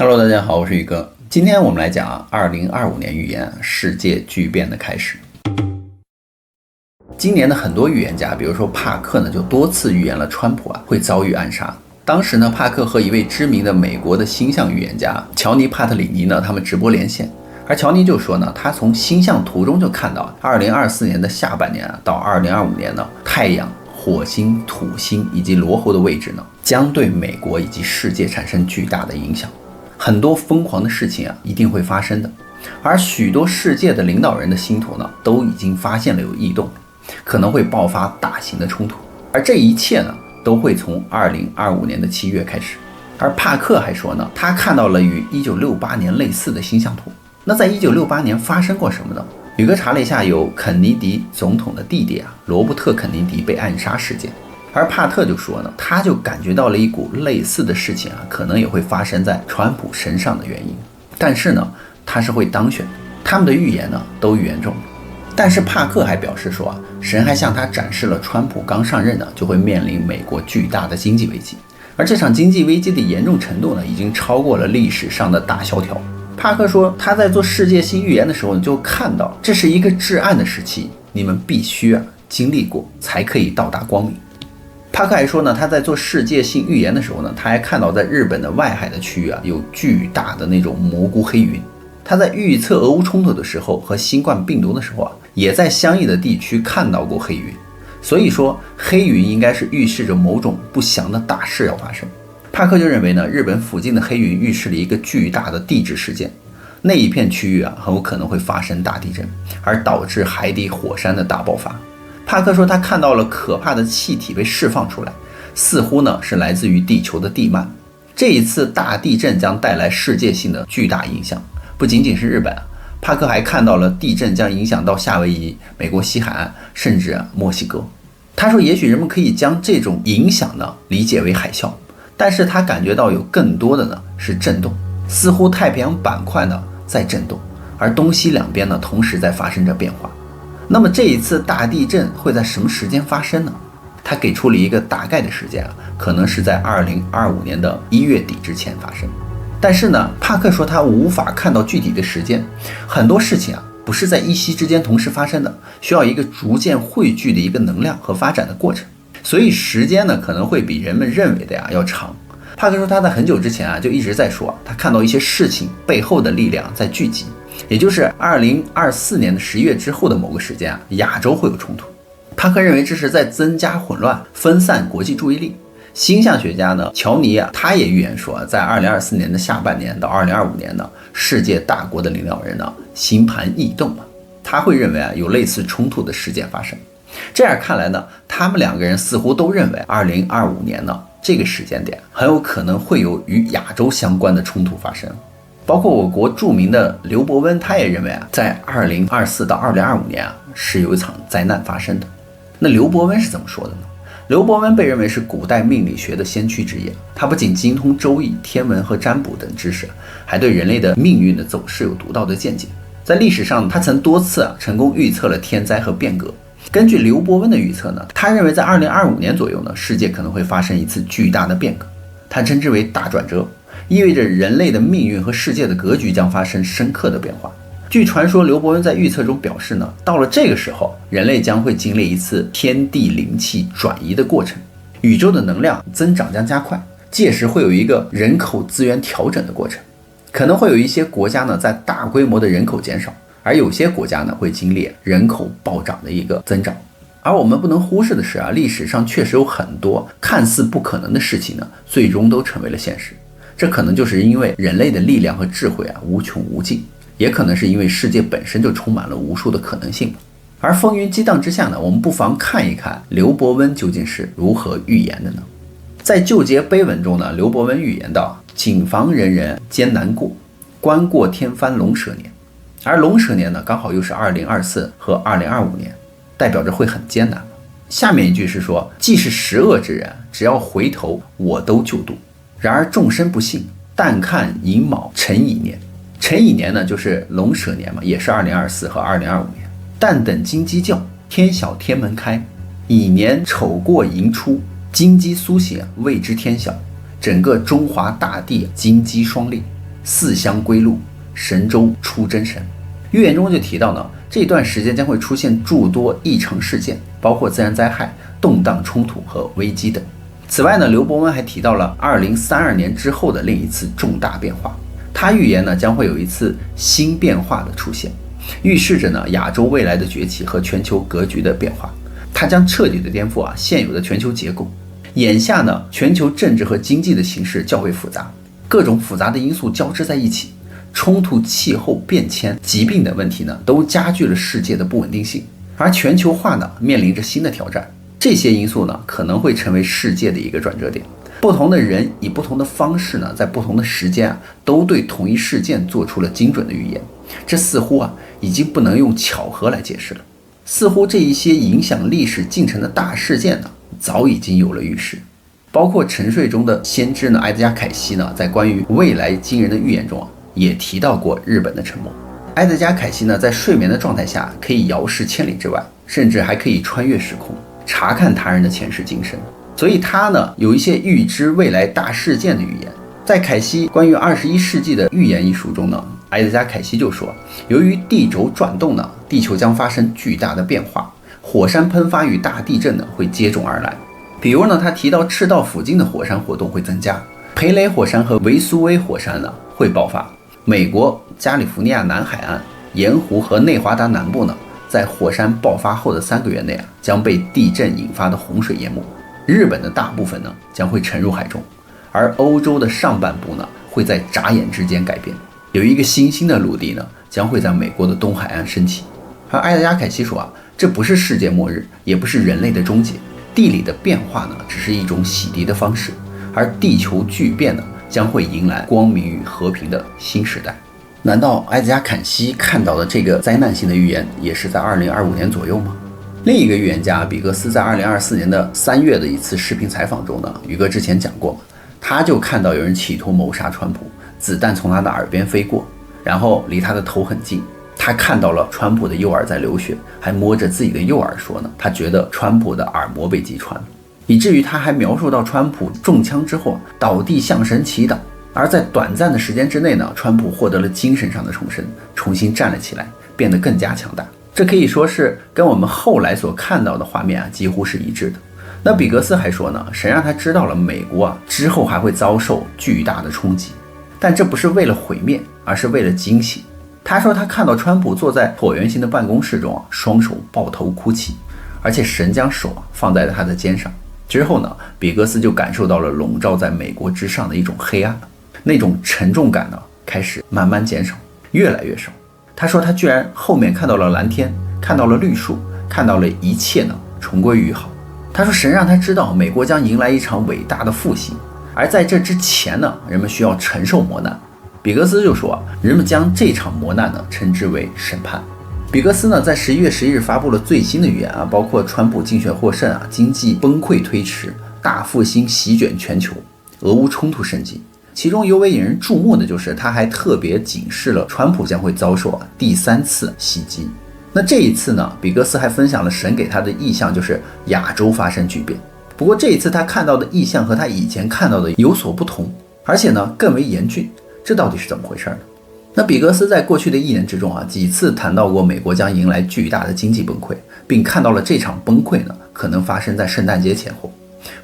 Hello， 大家好，我是宇哥。今天我们来讲2025年预言世界巨变的开始。今年的很多预言家，比如说帕克呢，就多次预言了川普会遭遇暗杀。当时呢，帕克和一位知名的美国的星象预言家乔尼·帕特里尼呢，他们直播连线。而乔尼就说呢，他从星象图中就看到2024年的下半年到2025年呢，太阳、火星、土星以及罗喉的位置呢，将对美国以及世界产生巨大的影响。很多疯狂的事情一定会发生的。而许多世界的领导人的星图呢，都已经发现了有异动，可能会爆发大型的冲突。而这一切呢，都会从2025年的7月开始。而帕克还说呢，他看到了与1968年类似的星象图。那在1968年发生过什么呢？宇哥查了一下，有肯尼迪总统的弟弟罗伯特·肯尼迪被暗杀事件。而帕特就说呢，他就感觉到了一股类似的事情可能也会发生在川普身上的原因。但是呢，他是会当选的。他们的预言呢，都预言中了。但是帕克还表示说神还向他展示了川普刚上任呢，就会面临美国巨大的经济危机。而这场经济危机的严重程度呢，已经超过了历史上的大萧条。帕克说，他在做世界性预言的时候就看到这是一个至暗的时期，你们必须经历过才可以到达光明。帕克还说呢，他在做世界性预言的时候呢，他还看到在日本的外海的区域有巨大的那种蘑菇黑云。他在预测俄乌冲突的时候和新冠病毒的时候也在相应的地区看到过黑云。所以说黑云应该是预示着某种不祥的大事要发生。帕克就认为呢，日本附近的黑云预示了一个巨大的地质事件，那一片区域很有可能会发生大地震，而导致海底火山的大爆发。帕克说，他看到了可怕的气体被释放出来，似乎呢是来自于地球的地幔。这一次大地震将带来世界性的巨大影响，不仅仅是日本。帕克还看到了地震将影响到夏威夷、美国西海岸，甚至墨西哥。他说，也许人们可以将这种影响呢理解为海啸，但是他感觉到有更多的呢是震动，似乎太平洋板块呢在震动，而东西两边呢同时在发生着变化。那么这一次大地震会在什么时间发生呢？他给出了一个大概的时间可能是在2025年的1月底之前发生。但是呢，帕克说他无法看到具体的时间，很多事情不是在一夕之间同时发生的，需要一个逐渐汇聚的一个能量和发展的过程，所以时间呢可能会比人们认为的要长。帕克说他在很久之前就一直在说他看到一些事情背后的力量在聚集，也就是2024年的11月之后的某个时间亚洲会有冲突。帕克认为这是在增加混乱，分散国际注意力。星象学家呢，乔尼他也预言说，在2024年的下半年到2025年呢，世界大国的领导人呢星盘异动他会认为有类似冲突的事件发生。这样看来呢，他们两个人似乎都认为2025年呢这个时间点很有可能会有与亚洲相关的冲突发生。包括我国著名的刘伯温，他也认为在2024到2025年是有一场灾难发生的。那刘伯温是怎么说的呢？刘伯温被认为是古代命理学的先驱之一，他不仅精通周易、天文和占卜等知识，还对人类的命运的走势有独到的见解。在历史上，他曾多次成功预测了天灾和变革。根据刘伯温的预测呢，他认为在2025年左右呢，世界可能会发生一次巨大的变革，他称之为大转折，意味着人类的命运和世界的格局将发生深刻的变化。据传说，刘伯温在预测中表示呢，到了这个时候，人类将会经历一次天地灵气转移的过程，宇宙的能量增长将加快，届时会有一个人口资源调整的过程，可能会有一些国家呢在大规模的人口减少，而有些国家呢会经历人口暴涨的一个增长。而我们不能忽视的是历史上确实有很多看似不可能的事情呢，最终都成为了现实。这可能就是因为人类的力量和智慧无穷无尽，也可能是因为世界本身就充满了无数的可能性。而风云激荡之下呢，我们不妨看一看刘伯温究竟是如何预言的呢？在旧节碑文中呢，刘伯温预言到：谨防人人艰难过，官过天翻龙蛇年。而龙蛇年呢，刚好又是2024和2025年，代表着会很艰难。下面一句是说，既是十恶之人，只要回头，我都救度。然而众生不幸，但看寅卯辰乙年。辰乙年呢，就是龙蛇年嘛，也是2024和2025年。但等金鸡叫，天晓天门开。乙年丑过寅出，金鸡苏醒，谓之天晓。整个中华大地金鸡双立。四乡归路，神州出真神。预言中就提到呢，这段时间将会出现诸多异常事件，包括自然灾害、动荡冲突和危机等。此外呢，刘伯温还提到了2032年之后的另一次重大变化。他预言呢，将会有一次新变化的出现，预示着呢亚洲未来的崛起和全球格局的变化。它将彻底的颠覆现有的全球结构。眼下呢，全球政治和经济的形势较为复杂，各种复杂的因素交织在一起，冲突、气候变迁、疾病等问题呢，都加剧了世界的不稳定性。而全球化呢，面临着新的挑战。这些因素呢，可能会成为世界的一个转折点。不同的人以不同的方式呢，在不同的时间都对同一事件做出了精准的预言。这似乎已经不能用巧合来解释了。似乎这一些影响历史进程的大事件呢，早已经有了预示。包括沉睡中的先知呢，埃德加·凯西呢，在关于未来惊人的预言中也提到过日本的沉没。埃德加·凯西呢，在睡眠的状态下可以遥视千里之外，甚至还可以穿越时空，查看他人的前世今生。所以他呢，有一些预知未来大事件的预言。在凯西关于21世纪的预言一书中呢，埃德加·凯西就说，由于地轴转动呢，地球将发生巨大的变化，火山喷发与大地震呢会接踵而来。比如呢，他提到赤道附近的火山活动会增加，培雷火山和维苏威火山呢会爆发，美国加利福尼亚南海岸、盐湖和内华达南部呢，在火山爆发后的3个月内将被地震引发的洪水淹没。日本的大部分呢将会沉入海中，而欧洲的上半部呢会在眨眼之间改变。有一个新兴的陆地呢将会在美国的东海岸升起。而埃德加·凯西说这不是世界末日，也不是人类的终结，地理的变化呢只是一种洗涤的方式，而地球巨变呢将会迎来光明与和平的新时代。难道埃德加·坎西看到的这个灾难性的预言也是在2025年左右吗？另一个预言家比格斯在2024年的3月的一次视频采访中呢，宇哥之前讲过，他就看到有人企图谋杀川普，子弹从他的耳边飞过，然后离他的头很近，他看到了川普的右耳在流血，还摸着自己的右耳说呢，他觉得川普的耳膜被击穿了，以至于他还描述到川普中枪之后倒地向神祈祷。而在短暂的时间之内呢，川普获得了精神上的重生，重新站了起来，变得更加强大。这可以说是跟我们后来所看到的画面几乎是一致的。那比格斯还说呢，神让他知道了美国之后还会遭受巨大的冲击，但这不是为了毁灭，而是为了惊喜。他说他看到川普坐在椭圆形的办公室中双手抱头哭泣，而且神将手放在了他的肩上。之后呢，比格斯就感受到了笼罩在美国之上的一种黑暗，那种沉重感呢开始慢慢减少，越来越少。他说他居然后面看到了蓝天，看到了绿树，看到了一切呢重归于好。他说神让他知道美国将迎来一场伟大的复兴，而在这之前呢，人们需要承受磨难。比格斯就说人们将这场磨难呢称之为审判。比格斯呢在11月11日发布了最新的预言包括川普竞选获胜经济崩溃推迟，大复兴席卷全球，俄乌冲突升级。其中尤为引人注目的就是他还特别警示了川普将会遭受第3次袭击。那这一次呢，比格斯还分享了神给他的意象，就是亚洲发生巨变。不过这一次他看到的意象和他以前看到的有所不同，而且呢更为严峻。这到底是怎么回事呢？那比格斯在过去的1年之中几次谈到过美国将迎来巨大的经济崩溃，并看到了这场崩溃呢可能发生在圣诞节前后。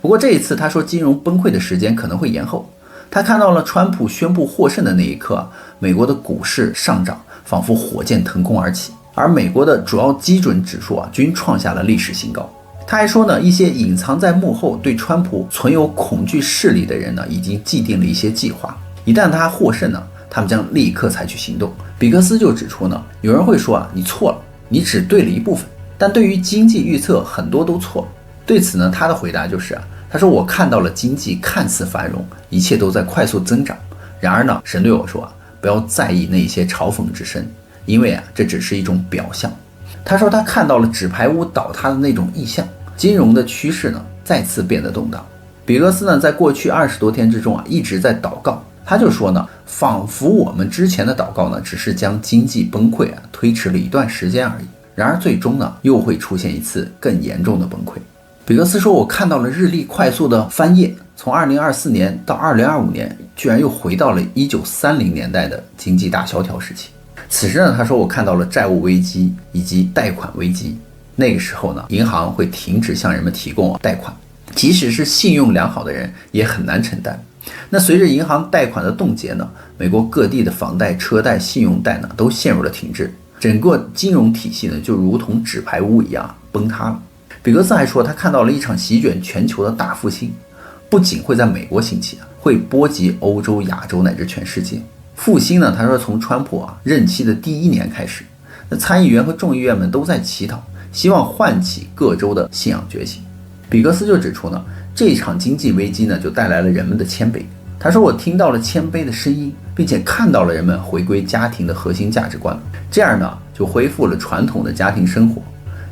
不过这一次他说金融崩溃的时间可能会延后。他看到了川普宣布获胜的那一刻美国的股市上涨仿佛火箭腾空而起，而美国的主要基准指数均创下了历史新高。他还说呢，一些隐藏在幕后对川普存有恐惧势力的人呢，已经既定了一些计划，一旦他获胜呢，他们将立刻采取行动。比格斯就指出呢，有人会说你错了，你只对了一部分，但对于经济预测很多都错了。对此呢，他的回答就是他说我看到了经济看似繁荣，一切都在快速增长，然而呢，神对我说不要在意那些嘲讽之声，因为这只是一种表象。他说他看到了纸牌屋倒塌的那种意象，金融的趋势呢再次变得动荡。比格斯呢在过去20多天之中一直在祷告，他就说呢，仿佛我们之前的祷告呢只是将经济崩溃推迟了一段时间而已，然而最终呢又会出现一次更严重的崩溃。比格斯说我看到了日历快速的翻页，从2024年到2025年，居然又回到了1930年代的经济大萧条时期。此时呢，他说我看到了债务危机以及贷款危机。那个时候呢，银行会停止向人们提供贷款，即使是信用良好的人也很难承担。那随着银行贷款的冻结呢，美国各地的房贷、车贷、信用贷呢都陷入了停滞，整个金融体系呢就如同纸牌屋一样崩塌了。比格斯还说，他看到了一场席卷全球的大复兴，不仅会在美国兴起，会波及欧洲、亚洲乃至全世界。复兴呢，他说从川普任期的第1年开始，那参议员和众议院们都在乞讨，希望唤起各州的信仰觉醒。比格斯就指出呢，这场经济危机呢就带来了人们的谦卑。他说我听到了谦卑的声音，并且看到了人们回归家庭的核心价值观，这样呢就恢复了传统的家庭生活。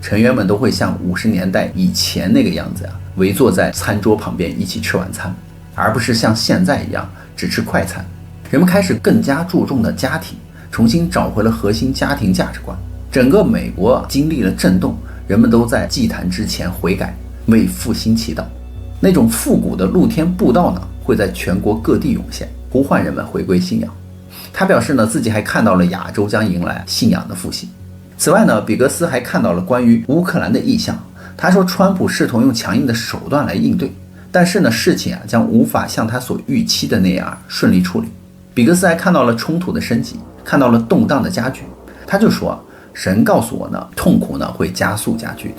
成员们都会像50年代以前那个样子围坐在餐桌旁边一起吃晚餐，而不是像现在一样只吃快餐。人们开始更加注重的家庭，重新找回了核心家庭价值观。整个美国经历了震动，人们都在祭坛之前悔改，为复兴祈祷。那种复古的露天步道呢，会在全国各地涌现，呼唤人们回归信仰。他表示呢，自己还看到了亚洲将迎来信仰的复兴。此外呢，比格斯还看到了关于乌克兰的意向。他说，川普试图用强硬的手段来应对，但是呢，事情将无法像他所预期的那样顺利处理。比格斯还看到了冲突的升级，看到了动荡的加剧。他就说，神告诉我呢，痛苦呢会加速加剧的，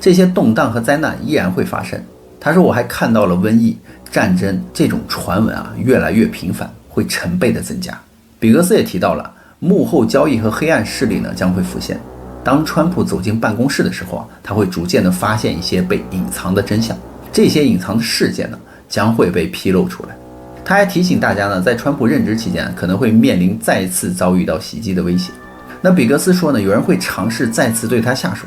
这些动荡和灾难依然会发生。他说，我还看到了瘟疫、战争这种传闻越来越频繁，会成倍的增加。比格斯也提到了幕后交易和黑暗势力呢将会浮现。当川普走进办公室的时候他会逐渐的发现一些被隐藏的真相，这些隐藏的事件呢将会被披露出来。他还提醒大家呢，在川普任职期间可能会面临再次遭遇到袭击的威胁。那比格斯说呢，有人会尝试再次对他下手，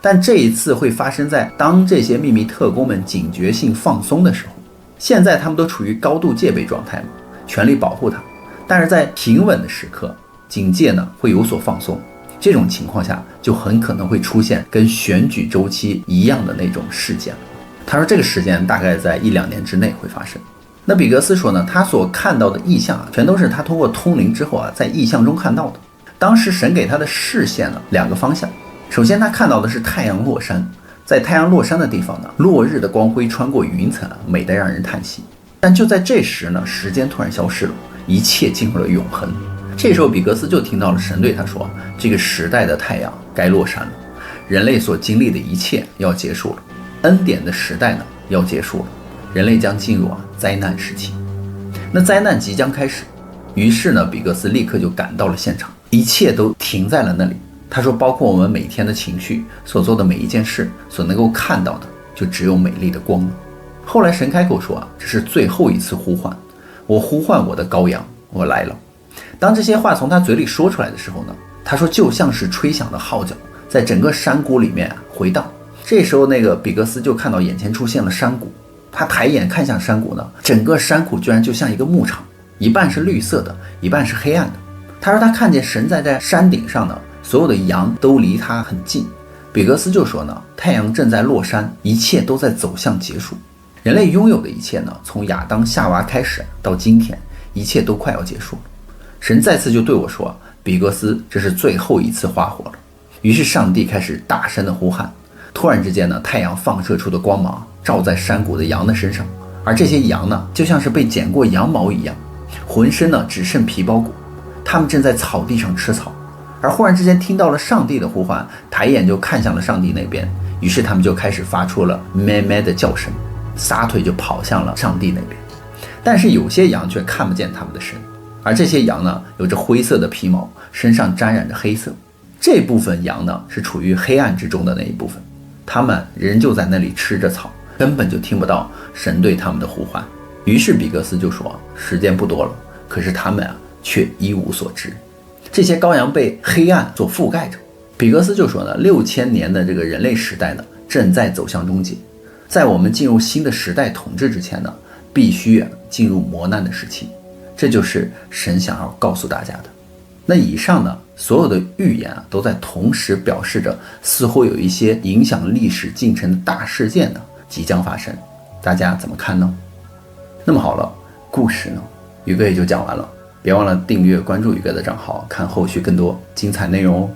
但这一次会发生在当这些秘密特工们警觉性放松的时候。现在他们都处于高度戒备状态嘛，全力保护他。但是在平稳的时刻，警戒呢会有所放松，这种情况下就很可能会出现跟选举周期一样的那种事件了。他说这个时间大概在1-2年之内会发生。那比格斯说呢，他所看到的异象全都是他通过通灵之后在异象中看到的。当时神给他的视线呢2个方向，首先他看到的是太阳落山，在太阳落山的地方呢，落日的光辉穿过云层美得让人叹息。但就在这时呢，时间突然消失了，一切进入了永恒。这时候比格斯就听到了神对他说，这个时代的太阳该落山了，人类所经历的一切要结束了，恩典的时代呢要结束了，人类将进入灾难时期。那灾难即将开始，于是呢，比格斯立刻就赶到了现场，一切都停在了那里。他说，包括我们每天的情绪，所做的每一件事，所能够看到的，就只有美丽的光了。后来神开口说这是最后一次呼唤，我呼唤我的羔羊，我来了。当这些话从他嘴里说出来的时候呢，他说就像是吹响的号角，在整个山谷里面回荡。这时候那个比格斯就看到眼前出现了山谷，他抬眼看向山谷呢，整个山谷居然就像一个牧场，一半是绿色的，一半是黑暗的。他说他看见神在山顶上呢，所有的羊都离他很近。比格斯就说呢，太阳正在落山，一切都在走向结束。人类拥有的一切呢，从亚当夏娃开始到今天，一切都快要结束了。神再次就对我说，比格斯，这是最后一次花火了。于是上帝开始大声的呼喊，突然之间呢，太阳放射出的光芒照在山谷的羊的身上，而这些羊呢，就像是被剪过羊毛一样，浑身呢只剩皮包骨，他们正在草地上吃草。而忽然之间听到了上帝的呼唤，抬眼就看向了上帝那边，于是他们就开始发出了咩咩的叫声，撒腿就跑向了上帝那边。但是有些羊却看不见他们的神，而这些羊呢，有着灰色的皮毛，身上沾染着黑色。这部分羊呢，是处于黑暗之中的那一部分，他们仍旧在那里吃着草，根本就听不到神对他们的呼唤。于是比格斯就说，时间不多了，可是他们却一无所知。这些羔羊被黑暗所覆盖着。比格斯就说呢，6000年的这个人类时代呢，正在走向终结。在我们进入新的时代统治之前呢，必须进入磨难的时期。这就是神想要告诉大家的。那以上呢，所有的预言都在同时表示着，似乎有一些影响历史进程的大事件呢，即将发生。大家怎么看呢？那么好了，故事呢，宇哥也就讲完了。别忘了订阅关注宇哥的账号，看后续更多精彩内容哦。